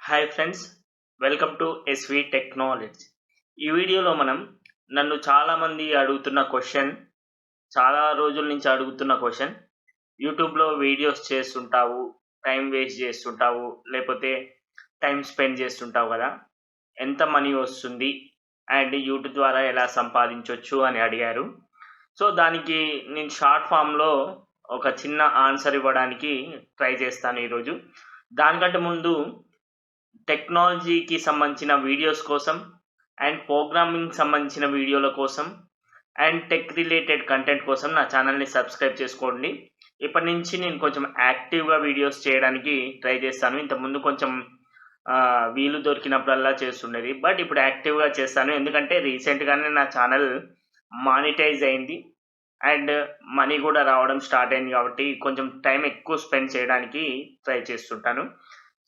Hi friends, welcome to SV technology. ఈ వీడియోలో మనం నన్ను చాలామంది అడుగుతున్న క్వశ్చన్, చాలా రోజుల నుంచి అడుగుతున్న క్వశ్చన్, యూట్యూబ్లో వీడియోస్ చేస్తుంటావు, టైం వేస్ట్ చేస్తుంటావు, లేకపోతే టైం స్పెండ్ చేస్తుంటావు కదా, ఎంత మనీ వస్తుంది అండ్ యూట్యూబ్ ద్వారా ఎలా సంపాదించవచ్చు అని అడిగారు. సో దానికి నేను షార్ట్ ఫామ్లో ఒక చిన్న ఆన్సర్ ఇవ్వడానికి ట్రై చేస్తాను ఈరోజు. దానికంటే ముందు టెక్నాలజీకి సంబంధించిన వీడియోస్ కోసం అండ్ ప్రోగ్రామింగ్ సంబంధించిన వీడియోల కోసం అండ్ టెక్ రిలేటెడ్ కంటెంట్ కోసం నా ఛానల్ని సబ్స్క్రైబ్ చేసుకోండి. ఇప్పటి నుంచి నేను కొంచెం యాక్టివ్గా వీడియోస్ చేయడానికి ట్రై చేస్తాను. ఇంతకుముందు కొంచెం వీలు దొరికినప్పుడల్లా చేస్తుండేది, బట్ ఇప్పుడు యాక్టివ్గా చేస్తాను. ఎందుకంటే రీసెంట్గానే నా ఛానల్ మానిటైజ్ అయింది అండ్ మనీ కూడా రావడం స్టార్ట్ అయింది, కాబట్టి కొంచెం టైం ఎక్కువ స్పెండ్ చేయడానికి ట్రై చేస్తుంటాను.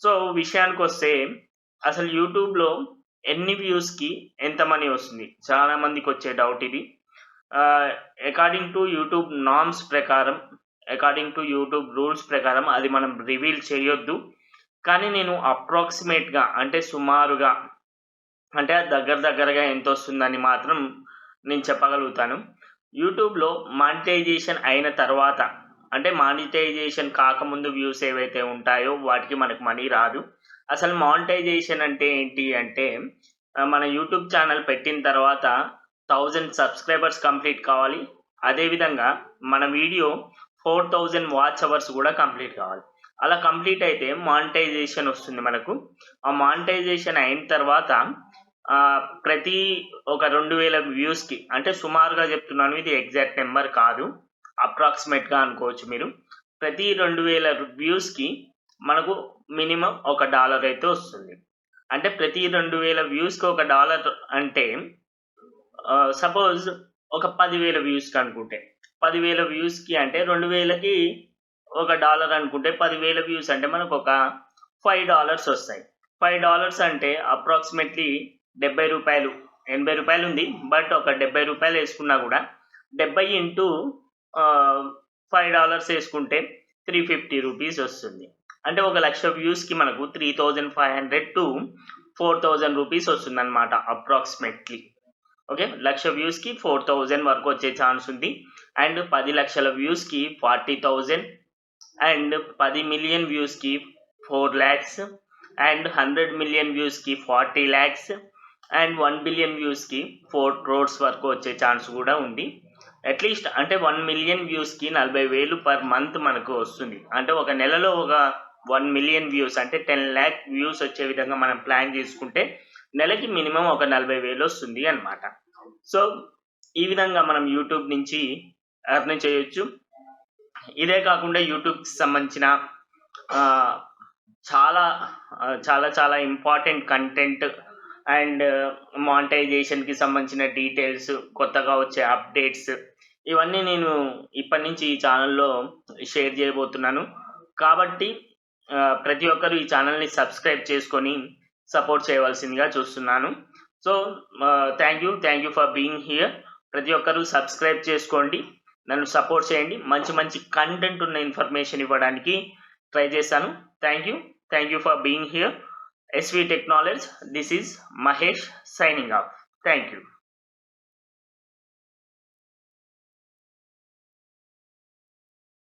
సో విషయానికి వస్తే, అసలు యూట్యూబ్లో ఎన్ని వ్యూస్కి ఎంత మనీ వస్తుంది, చాలా మందికి వచ్చే డౌట్ ఇది. అకార్డింగ్ టు యూట్యూబ్ నార్మ్స్ ప్రకారం, అకార్డింగ్ టు యూట్యూబ్ రూల్స్ ప్రకారం అది మనం రివీల్ చేయొద్దు. కానీ నేను అప్రాక్సిమేట్గా, అంటే సుమారుగా, అంటే దగ్గరగా ఎంత వస్తుందని మాత్రం నేను చెప్పగలుగుతాను. యూట్యూబ్లో మానిటైజేషన్ అయిన తర్వాత, అంటే మానిటైజేషన్ కాకముందు వ్యూస్ ఏవైతే ఉంటాయో వాటికి మనకు మనీ రాదు. అసలు మానిటైజేషన్ అంటే ఏంటి అంటే, మన యూట్యూబ్ ఛానల్ పెట్టిన తర్వాత 1000 సబ్స్క్రైబర్స్ కంప్లీట్ కావాలి. అదేవిధంగా మన వీడియో 4000 వాచ్ అవర్స్ కూడా కంప్లీట్ కావాలి. అలా కంప్లీట్ అయితే మానిటైజేషన్ వస్తుంది మనకు. ఆ మానిటైజేషన్ అయిన తర్వాత ప్రతి ఒక 2000 వ్యూస్కి, అంటే సుమారుగా చెప్తున్నాను, ఇది ఎగ్జాక్ట్ నెంబర్ కాదు, అప్రాక్సిమేట్గా అనుకోవచ్చు మీరు. ప్రతి 2000 వ్యూస్కి మనకు మినిమం $1 అయితే వస్తుంది. అంటే ప్రతి 2000 వ్యూస్కి $1 అంటే సపోజ్ ఒక 10,000 వ్యూస్కి అనుకుంటే, 10,000 వ్యూస్కి అంటే 2000కి $1 అనుకుంటే 10,000 వ్యూస్ అంటే మనకు ఒక $5 వస్తాయి. $5 అంటే అప్రాక్సిమేట్లీ ₹70, ₹80 ఉంది, బట్ ఒక ₹70 వేసుకున్నా కూడా 70 ఇంటూ $5 వేసుకుంటే ₹350 వస్తుంది. అంటే 1,00,000 వ్యూస్కి మనకు 3,500 to 4,000 రూపీస్ వస్తుంది అనమాట అప్రాక్సిమేట్లీ. ఓకే, 1,00,000 వ్యూస్కి 4,000 వరకు వచ్చే ఛాన్స్ ఉంది. అండ్ 10 లక్షల వ్యూస్కి 40,000, అండ్ 10 మిలియన్ వ్యూస్కి 4 lakhs, అండ్ 100 మిలియన్ వ్యూస్కి 40 lakhs, అండ్ 1 బిలియన్ వ్యూస్కి 4 crores వరకు వచ్చే ఛాన్స్ కూడా ఉంది. అట్లీస్ట్ అంటే 1 మిలియన్ వ్యూస్కి 40,000 పర్ మంత్ మనకు వస్తుంది. అంటే ఒక నెలలో ఒక 1 మిలియన్ వ్యూస్ అంటే 10 lakh వ్యూస్ వచ్చే విధంగా మనం ప్లాన్ చేసుకుంటే నెలకి మినిమం ఒక 40,000 వస్తుంది అన్నమాట. సో ఈ విధంగా మనం యూట్యూబ్ నుంచి ఎర్న్ చేయొచ్చు. ఇదే కాకుండా యూట్యూబ్కి సంబంధించిన చాలా ఇంపార్టెంట్ కంటెంట్ అండ్ మానిటైజేషన్కి సంబంధించిన డీటెయిల్స్, కొత్తగా వచ్చే అప్డేట్స్, ఇవన్నీ నేను ఇప్పటి నుంచి ఈ ఛానల్లో షేర్ చేయబోతున్నాను. కాబట్టి ప్రతి ఒక్కరు ఈ ఛానల్ని సబ్స్క్రైబ్ చేసుకొని సపోర్ట్ చేయవలసిందిగా చూస్తున్నాను. So thank you for being here. ప్రతి ఒక్కరు సబ్స్క్రైబ్ చేసుకోండి, నన్ను సపోర్ట్ చేయండి. మంచి కంటెంట్ ఉన్న ఇన్ఫర్మేషన్ ఇవ్వడానికి ట్రై చేశాను. Thank you for being here. SV Technology, this is Mahesh signing off. Thank you.